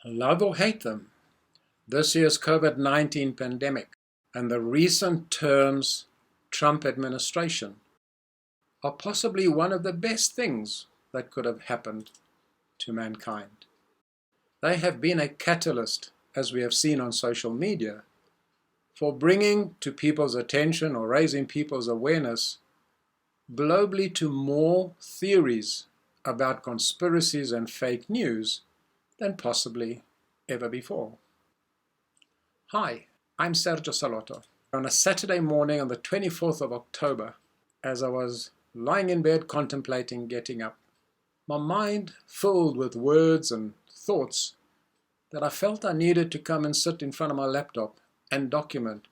Love or hate them, this year's COVID-19 pandemic and the recent terms Trump administration are possibly one of the best things that could have happened to mankind. They have been a catalyst, as we have seen on social media, for bringing to people's attention or raising people's awareness globally to more theories about conspiracies and fake news than possibly ever before. Hi, I'm Sergio Salotto. On a Saturday morning on the 24th of October, as I was lying in bed contemplating getting up, my mind filled with words and thoughts that I felt I needed to come and sit in front of my laptop and document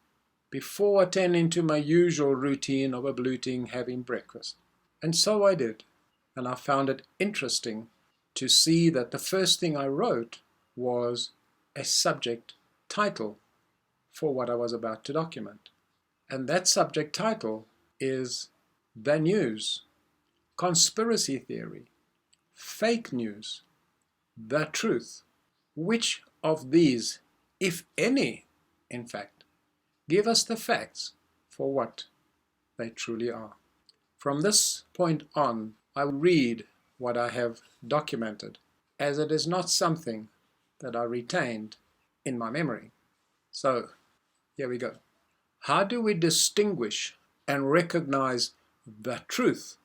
before attending to my usual routine of abluting, having breakfast. And so I did, and I found it interesting to see that the first thing I wrote was a subject title for what I was about to document. And that subject title is The News, Conspiracy Theory, Fake News, The Truth. Which of these, if any, in fact, give us the facts for what they truly are? From this point on, I read what I have documented, as it is not something that I retained in my memory. So, here we go. How do we distinguish and recognize the truth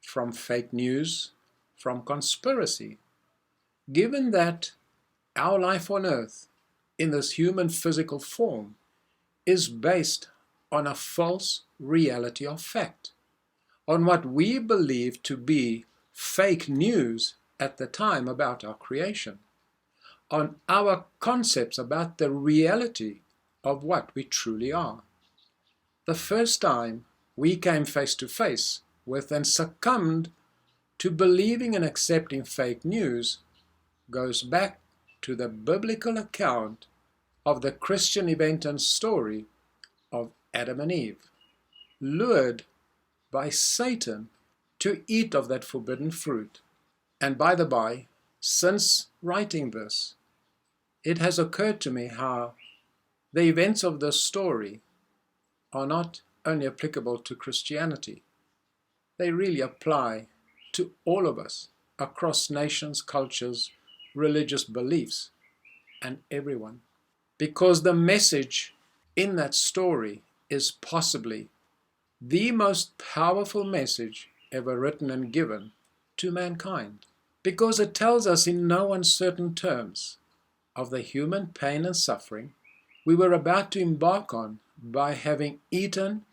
from fake news, from conspiracy, given that our life on earth, in this human physical form, is based on a false reality of fact, on what we believe to be fake news at the time about our creation, on our concepts about the reality of what we truly are. The first time we came face to face with and succumbed to believing and accepting fake news goes back to the biblical account of the Christian event and story of Adam and Eve, lured by Satan to eat of that forbidden fruit. And by the by, since writing this, it has occurred to me how the events of this story are not only applicable to Christianity, they really apply to all of us across nations, cultures, religious beliefs, and everyone. Because the message in that story is possibly the most powerful message ever written and given to mankind. Because it tells us in no uncertain terms of the human pain and suffering we were about to embark on by having eaten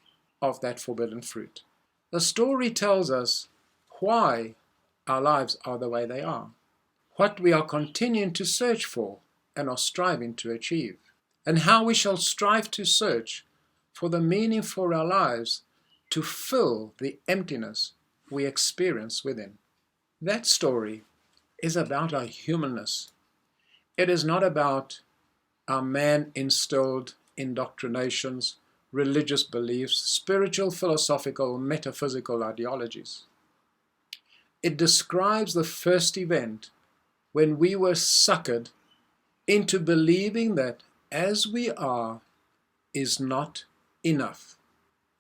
of that forbidden fruit. The story tells us why our lives are the way they are, what we are continuing to search for and are striving to achieve, and how we shall strive to search for the meaning for our lives to fill the emptiness we experience within. That story is about our humanness. It is not about our man-instilled indoctrinations, religious beliefs, spiritual, philosophical, metaphysical ideologies. It describes the first event when we were suckered into believing that as we are is not enough.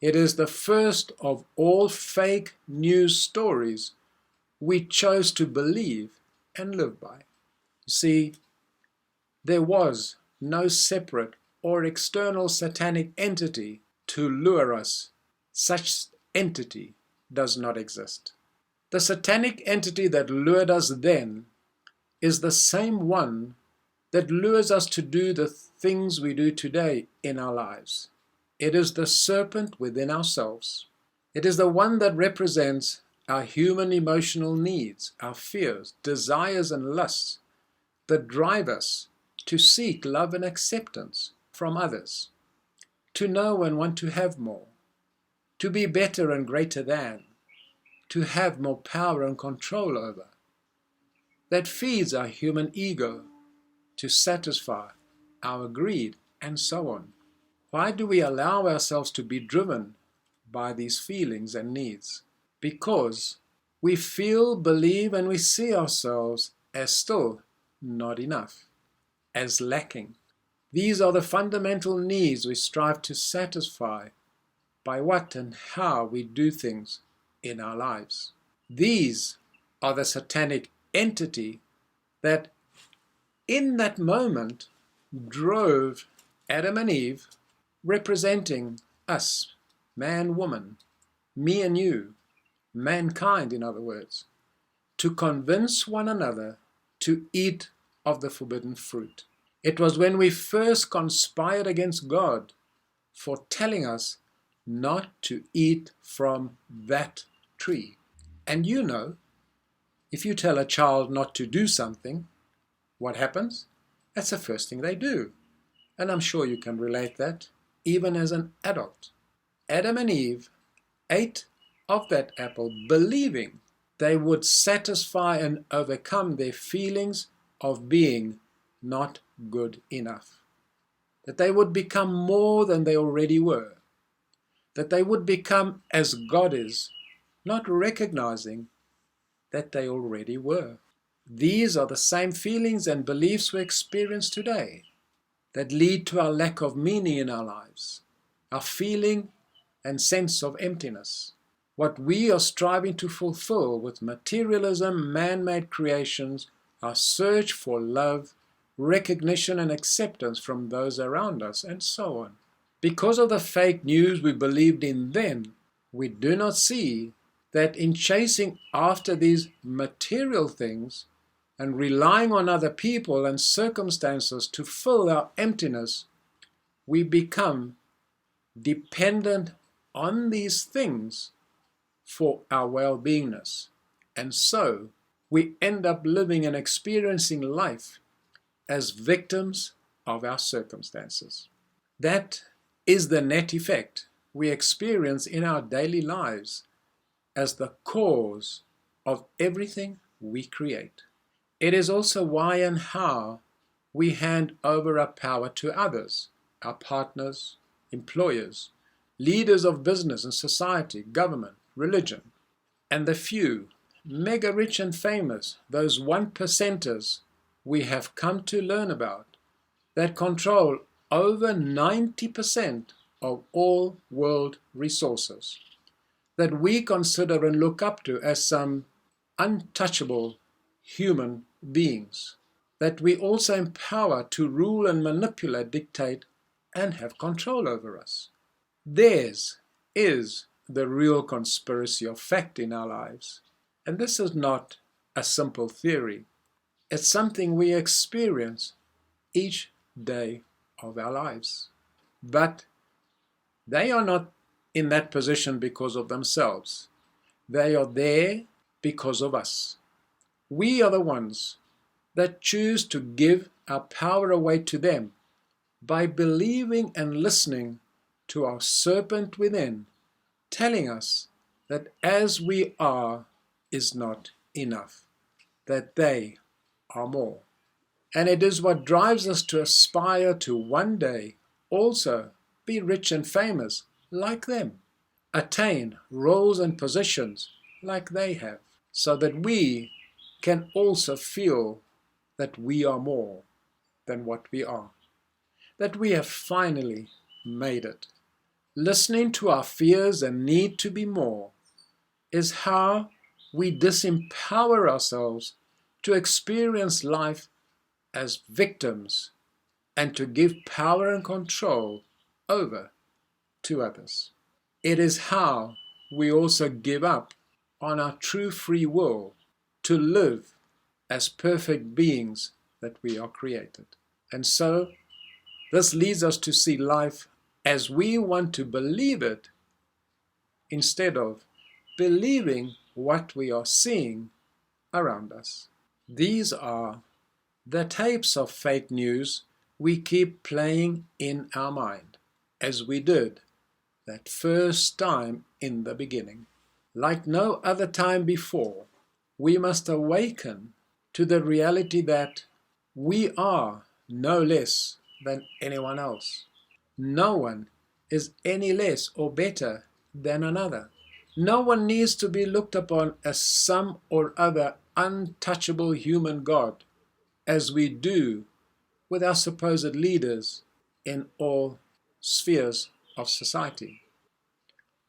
It is the first of all fake news stories we chose to believe and live by. You see, there was no separate or external satanic entity to lure us. Such entity does not exist. The satanic entity that lured us then is the same one that lures us to do the things we do today in our lives. It is the serpent within ourselves. It is the one that represents our human emotional needs, our fears, desires, and lusts that drive us to seek love and acceptance from others, to know and want to have more, to be better and greater than, to have more power and control over. That feeds our human ego to satisfy our greed, and so on. Why do we allow ourselves to be driven by these feelings and needs? Because we feel, believe, and we see ourselves as still not enough. as lacking. These are the fundamental needs we strive to satisfy by what and how we do things in our lives. These are the satanic entity that in that moment drove Adam and Eve, representing us, man, woman, me and you, mankind in other words, to convince one another to eat of the forbidden fruit. It was when we first conspired against God for telling us not to eat from that tree. And you know, if you tell a child not to do something, what happens? That's the first thing they do. And I'm sure you can relate that even as an adult. Adam and Eve ate of that apple believing they would satisfy and overcome their feelings of being not good enough. That they would become more than they already were. That they would become as God is, not recognizing that they already were. These are the same feelings and beliefs we experience today that lead to our lack of meaning in our lives, our feeling and sense of emptiness. What we are striving to fulfill with materialism, man-made creations, our search for love, recognition and acceptance from those around us, and so on. Because of the fake news we believed in then, we do not see that in chasing after these material things and relying on other people and circumstances to fill our emptiness, we become dependent on these things for our well-beingness. And so we end up living and experiencing life as victims of our circumstances. That is the net effect we experience in our daily lives as the cause of everything we create. It is also why and how we hand over our power to others, our partners, employers, leaders of business and society, government, religion, and the few, mega rich and famous, those 1%ers we have come to learn about, that control over 90% of all world resources, that we consider and look up to as some untouchable human beings, that we also empower to rule and manipulate, dictate, and have control over us. Theirs is the real conspiracy of fact in our lives. And this is not a simple theory. It's something we experience each day of our lives. But they are not in that position because of themselves. They are there because of us. We are the ones that choose to give our power away to them by believing and listening to our serpent within, telling us that as we are is not enough, that they are more. And it is what drives us to aspire to one day also be rich and famous like them, attain roles and positions like they have, so that we can also feel that we are more than what we are, that we have finally made it. Listening to our fears and need to be more is how we disempower ourselves to experience life as victims and to give power and control over to others. It is how we also give up on our true free will to live as perfect beings that we are created. And so this leads us to see life as we want to believe it instead of believing what we are seeing around us. These are the types of fake news we keep playing in our mind, as we did that first time in the beginning. Like no other time before, we must awaken to the reality that we are no less than anyone else. No one is any less or better than another. No one needs to be looked upon as some or other untouchable human God, as we do with our supposed leaders in all spheres of society.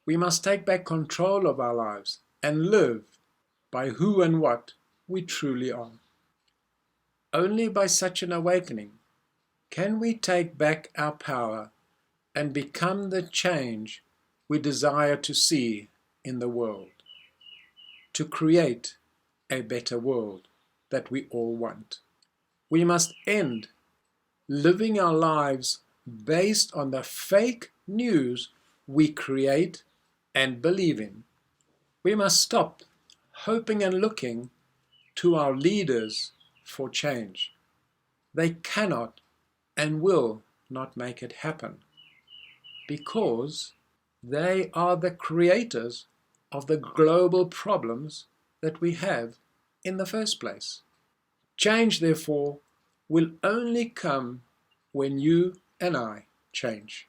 We must take back control of our lives and live by who and what we truly are. Only by such an awakening can we take back our power and become the change we desire to see in the world, to create a better world that we all want. We must end living our lives based on the fake news we create and believe in. We must stop hoping and looking to our leaders for change. They cannot and will not make it happen because they are the creators of the global problems that we have in the first place. Change, therefore, will only come when you and I change,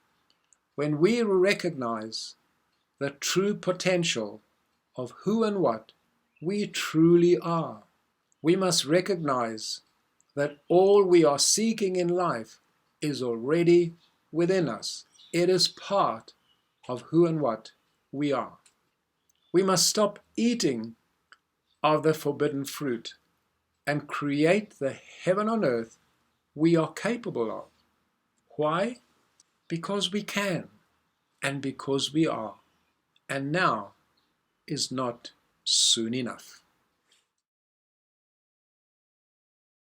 when we recognize the true potential of who and what we truly are. We must recognize that all we are seeking in life is already within us. It is part of who and what we are. We must stop eating of the forbidden fruit and create the heaven on earth we are capable of. Why? Because we can and because we are. And now is not soon enough.